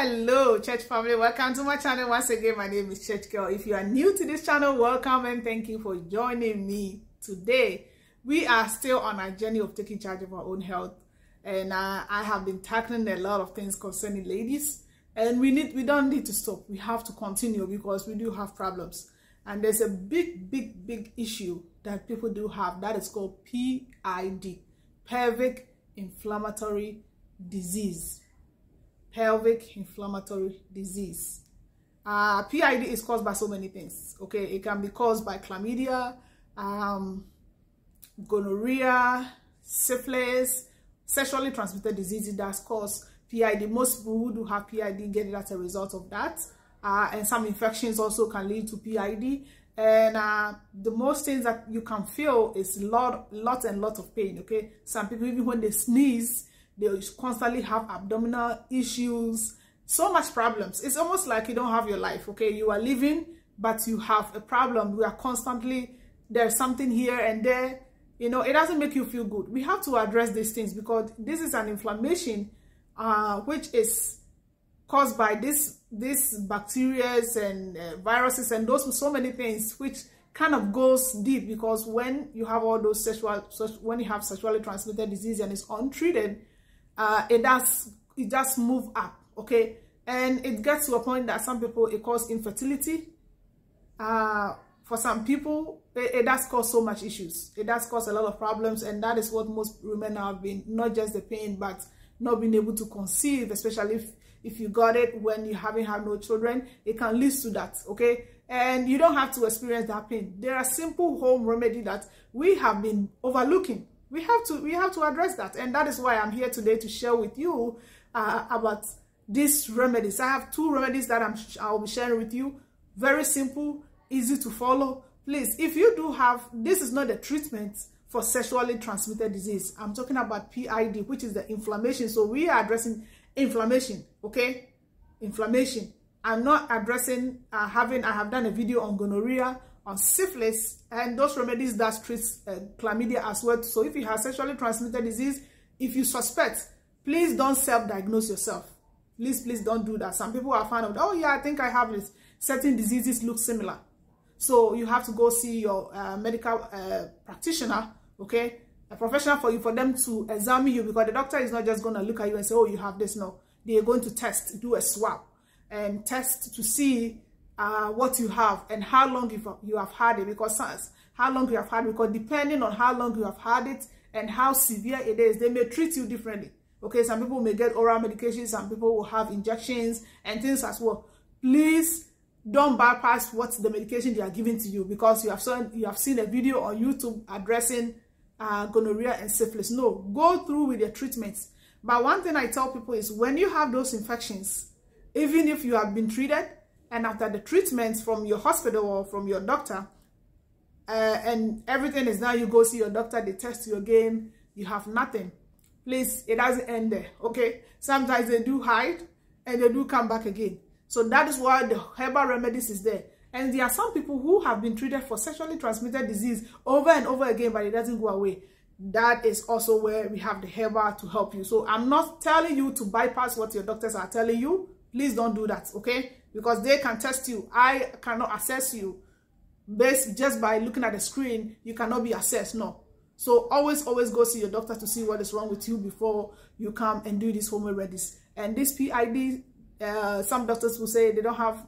Hello church family, welcome to my channel once again. My name is Church Girl. If you are new to this channel, welcome and thank you for joining me today. We are still on our journey of taking charge of our own health, and I have been tackling a lot of things concerning ladies, and we don't need to stop. We have to continue because we do have problems, and there's a big issue that people do have that is called PID, pelvic inflammatory disease. Pelvic inflammatory disease. PID is caused by so many things. Okay, it can be caused by chlamydia, gonorrhea, syphilis, sexually transmitted diseases that cause PID. Most people who do have PID get it as a result of that, and some infections also can lead to PID. And the most things that you can feel is lots of pain. Okay, some people, even when they sneeze, they constantly have abdominal issues, so much problems. It's almost like you don't have your life. Okay, you are living, but you have a problem. We are constantly, there's something here and there. You know, it doesn't make you feel good. We have to address these things because this is an inflammation which is caused by this bacteria and viruses and those so many things, which kind of goes deep. Because when you have all those sexually transmitted disease and it's untreated, it does move up. Okay, and it gets to a point that some people, it causes infertility. For some people, it does cause so much issues. It does cause a lot of problems, and that is what most women have been, not just the pain, but not being able to conceive, especially if you got it when you haven't had no children. It can lead to that. Okay, and you don't have to experience that pain. There are simple home remedies that we have been overlooking. We have to address that, and that is why I'm here today to share with you about these remedies. I have two remedies that I'll be sharing with you. Very simple, easy to follow. Please, if you do have, this is not a treatment for sexually transmitted disease. I'm talking about PID, which is the inflammation. So we are addressing inflammation. Okay, inflammation. I'm not addressing I have done a video on gonorrhea, on syphilis, and those remedies that treats chlamydia as well. So if you have sexually transmitted disease, if you suspect, please don't self-diagnose yourself. Please don't do that. Some people are found out, oh yeah, I think I have this. Certain diseases look similar. So you have to go see your medical practitioner, okay, a professional for them to examine you, because the doctor is not just going to look at you and say, oh, you have this. No, they are going to do a swab and test to see what you have and how long you have had it, because depending on how long you have had it and how severe it is, they may treat you differently. Okay, some people may get oral medication, some people will have injections and things as well. Please don't bypass what the medication they are giving to you because you have seen a video on YouTube addressing gonorrhea and syphilis. No, go through with your treatments. But one thing I tell people is, when you have those infections, even if you have been treated, and after the treatments from your hospital or from your doctor, and everything is now, you go see your doctor, they test you again, you have nothing. Please, it doesn't end there. Okay, sometimes they do hide and they do come back again. So that is why the herbal remedies is there. And there are some people who have been treated for sexually transmitted disease over and over again, but it doesn't go away. That is also where we have the herbal to help you. So I'm not telling you to bypass what your doctors are telling you. Please don't do that, okay? Because they can test you. I cannot assess you based just by looking at the screen. You cannot be assessed, no. So always go see your doctor to see what is wrong with you before you come and do these home remedies. And this PID, some doctors will say they don't have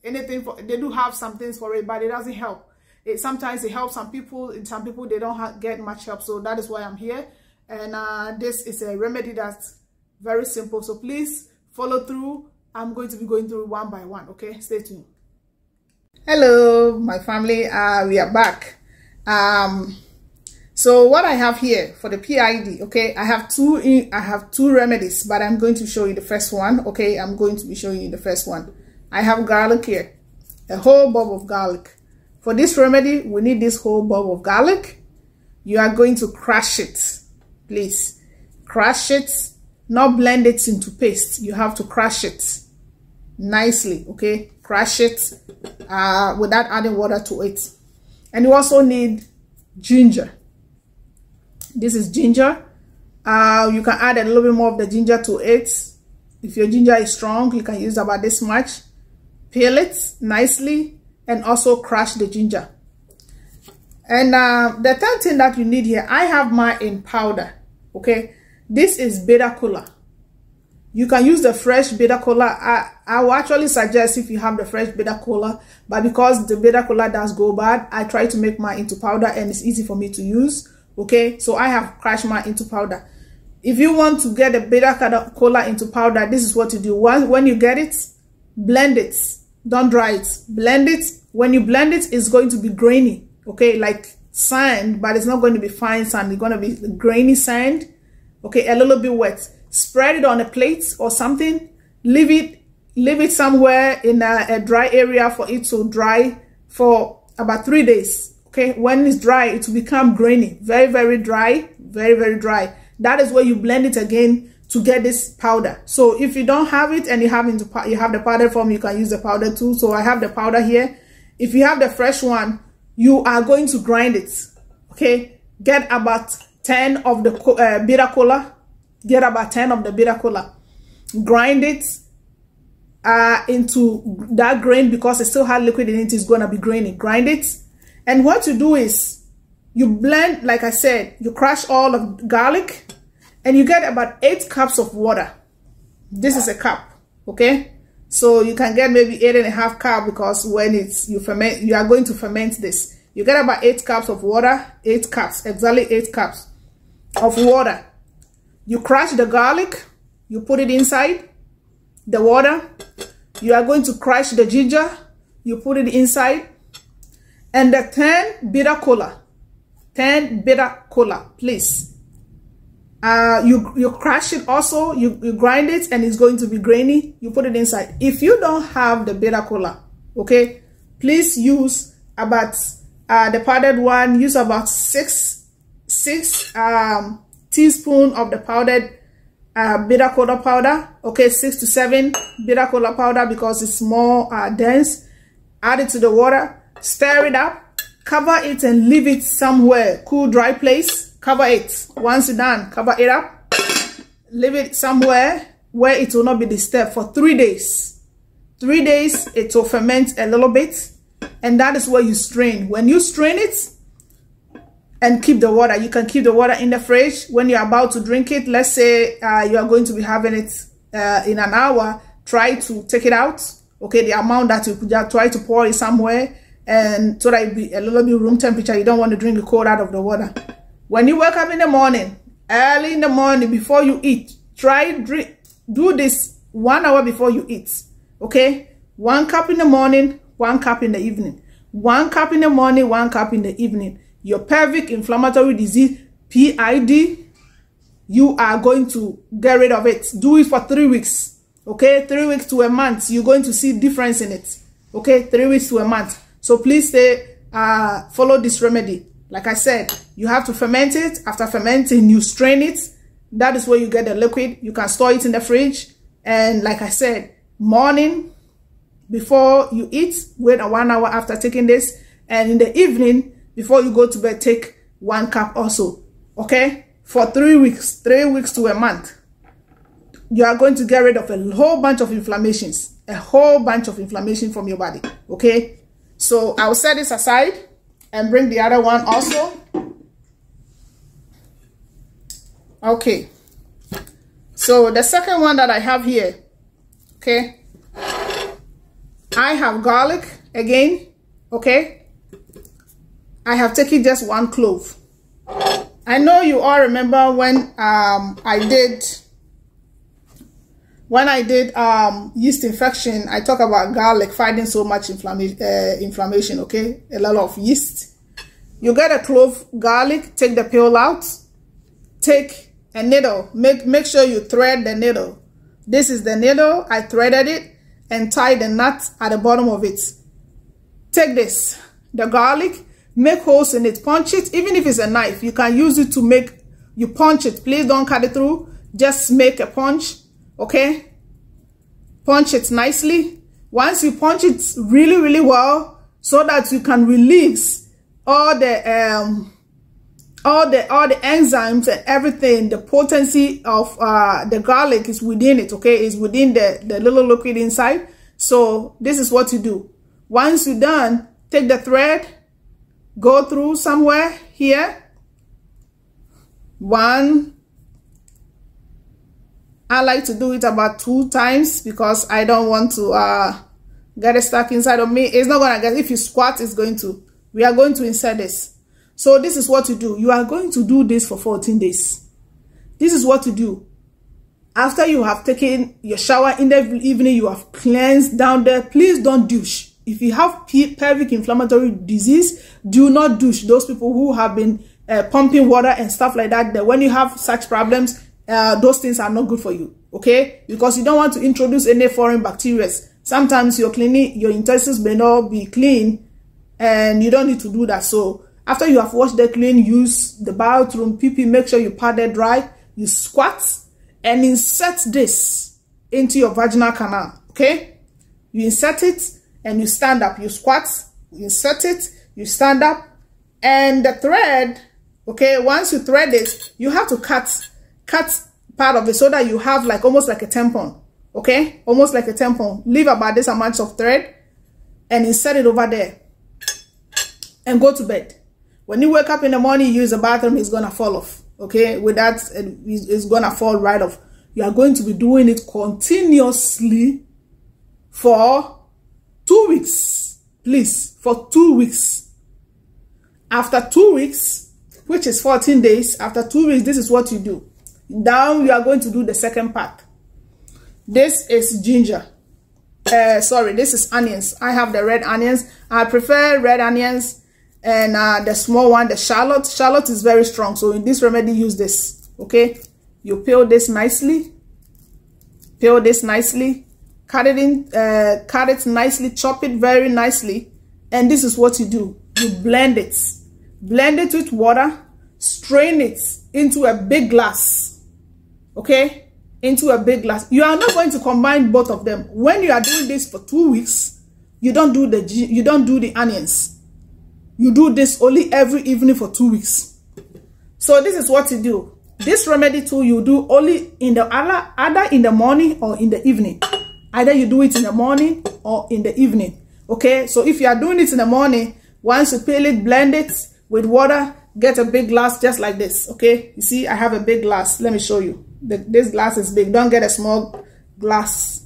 anything for, they do have some things for it, but it doesn't help. Sometimes it helps some people, and some people they don't get much help. So that is why I'm here, and this is a remedy that's very simple. So please follow through. I'm going to be going through one by one. Okay, stay tuned. Hello my family, we are back. So what I have here for the PID, okay, I have two remedies, but I'm going to show you the first one. Okay, I'm going to be showing you the first one. I have garlic here, a whole bulb of garlic. For this remedy, we need this whole bulb of garlic. You are going to crush it. Please crush it, not blend it into paste. You have to crush it nicely. Okay, crush it without adding water to it. And you also need ginger. This is ginger. You can add a little bit more of the ginger to it. If your ginger is strong, you can use about this much. Peel it nicely and also crush the ginger. And the third thing that you need here, I have mine in powder. Okay, this is bitter kola. You can use the fresh bitter kola. I will actually suggest if you have the fresh bitter kola, but because the bitter kola does go bad, I try to make mine into powder and it's easy for me to use. Okay, so I have crushed mine into powder. If you want to get the bitter kola into powder, this is what you do. When you get it, blend it. Don't dry it. Blend it. When you blend it, it's going to be grainy. Okay, like sand, but it's not going to be fine sand. It's going to be grainy sand. Okay, a little bit wet. Spread it on a plate or something. Leave it somewhere in a dry area for it to dry for about 3 days. Okay, when it's dry, it will become grainy. Very, very dry. Very, very dry. That is where you blend it again to get this powder. So if you don't have it and you have the powder form, you can use the powder too. So I have the powder here. If you have the fresh one, you are going to grind it. Okay, get about 10 of the bitter kola. Get about 10 of the bitter kola. Grind it into that grain because it still has liquid in it. It's going to be grainy. Grind it. And what you do is you blend, like I said, you crush all of garlic and you get about 8 cups of water. This is a cup. Okay. So you can get maybe 8.5 cups because when you are going to ferment this. You get about 8 cups of water. 8 cups. Exactly 8 cups of water. You crush the garlic, you put it inside the water. You are going to crush the ginger, you put it inside. And the 10 bitter kola, please. You crush it also, you grind it and it's going to be grainy. You put it inside. If you don't have the bitter kola, okay, please use about the powdered one. Use about six teaspoon of the powdered bitter kola powder. Okay, 6 to 7 bitter kola powder because it's more dense. Add it to the water, stir it up, cover it and leave it somewhere cool, dry place. Cover it. Once you're done, cover it up, leave it somewhere where it will not be disturbed for 3 days. 3 days it will ferment a little bit, and that is where you strain. When you strain it and keep the water, you can keep the water in the fridge. When you're about to drink it, let's say you are going to be having it in an hour, try to take it out. Okay, the amount that you just try to pour it somewhere, and so that it be a little bit room temperature. You don't want to drink the cold out of the water. When you wake up in the morning, early in the morning before you eat, do this 1 hour before you eat. Okay, 1 cup in the morning, 1 cup in the evening. 1 cup in the morning, 1 cup in the evening. Your pelvic inflammatory disease, PID, you are going to get rid of it. Do it for 3 weeks. Okay, 3 weeks to a month. You're going to see difference in it. Okay, 3 weeks to a month. So please follow this remedy. Like I said, you have to ferment it. After fermenting, you strain it. That is where you get the liquid. You can store it in the fridge. And like I said, morning before you eat, wait 1 hour after taking this. And in the evening, before you go to bed, take 1 cup also. Okay? For 3 weeks, 3 weeks to a month. You are going to get rid of a whole bunch of inflammations. A whole bunch of inflammation from your body. Okay? So I'll set this aside and bring the other one also. Okay. So the second one that I have here, okay, I have garlic again, okay. I have taken just 1 clove. I know you all remember when I did yeast infection, I talk about garlic fighting so much inflammation, okay? A lot of yeast. You get a clove garlic, take the peel out, take a needle, make sure you thread the needle. This is the needle, I threaded it and tie the nut at the bottom of it. Take this, the garlic, make holes in it, punch it. Even if it's a knife, you can use it to you punch it. Please don't cut it through, just make a punch. Okay, punch it nicely. Once you punch it really, really well, so that you can release all the all the enzymes and everything, the potency of the garlic is within it, okay? It's within the little liquid inside. So this is what you do. Once you're done, take the thread, go through somewhere here. One. I like to do it about 2 times because I don't want to get it stuck inside of me. It's not gonna get, if you squat, it's going to. We are going to insert this. So this is what you do. You are going to do this for 14 days. This is what you do. After you have taken your shower in the evening, you have cleansed down there. Please don't douche. If you have pelvic inflammatory disease, do not douche. Those people who have been pumping water and stuff like that, that when you have such problems, those things are not good for you, okay? Because you don't want to introduce any foreign bacteria. Sometimes your intestines may not be clean, and you don't need to do that. So after you have washed them clean, use the bathroom PP, make sure you pad it dry, you squat and insert this into your vaginal canal, okay? You insert it and you stand up. You squat, you insert it, you stand up, and the thread, okay, once you thread it, you have to cut part of it so that you have like almost like a tampon, okay? Almost like a tampon. Leave about this amount of thread and insert it over there and go to bed. When you wake up in the morning, use the bathroom, it's gonna fall off, okay? With that, it's gonna fall right off. You are going to be doing it continuously for 2 weeks, please, for 2 weeks. After 2 weeks, which is 14 days, after 2 weeks, this is what you do. Now we are going to do the second part. This is ginger. Sorry, this is onions. I have the red onions. I prefer red onions, and the small one, the shallot. Shallot is very strong, so in this remedy, use this, okay? You peel this nicely. Peel this nicely. Cut it in, cut it nicely, chop it very nicely, and this is what you do. You blend it. Blend it with water, strain it into a big glass. Okay, into a big glass. You are not going to combine both of them. When you are doing this for 2 weeks, you don't do the onions. You do this only every evening for 2 weeks. So this is what you do. This remedy too, you do only in the either in the morning or in the evening. Either you do it in the morning or in the evening. Okay, so if you are doing it in the morning, once you peel it, blend it with water, get a big glass just like this. Okay, you see I have a big glass. Let me show you. This glass is big. Don't get a small glass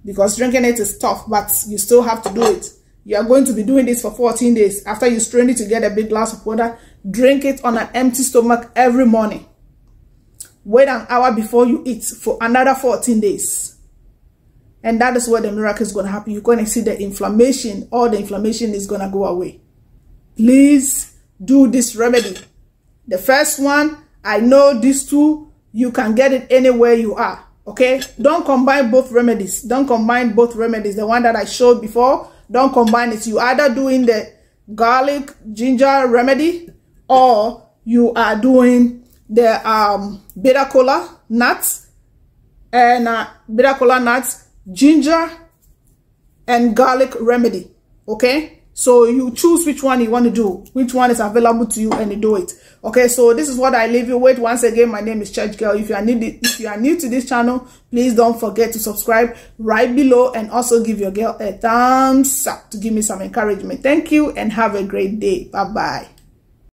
because drinking it is tough, but you still have to do it. You are going to be doing this for 14 days. After you strain it, to get a big glass of water, drink it on an empty stomach every morning. Wait an hour before you eat for another 14 days. And that is where the miracle is going to happen. You're going to see the inflammation. All the inflammation is going to go away. Please do this remedy. The first one, I know these two, you can get it anywhere you are, okay? Don't combine both remedies. Don't combine both remedies. The one that I showed before, don't combine it. You either doing the garlic ginger remedy, or you are doing the bitter kola nuts and bitter kola nuts, ginger and garlic remedy, okay? So you choose which one you want to do, which one is available to you, and you do it. Okay, so this is what I leave you with. Once again, my name is Church Girl. If you are new to this channel, please don't forget to subscribe right below, and also give your girl a thumbs up to give me some encouragement. Thank you and have a great day. Bye bye.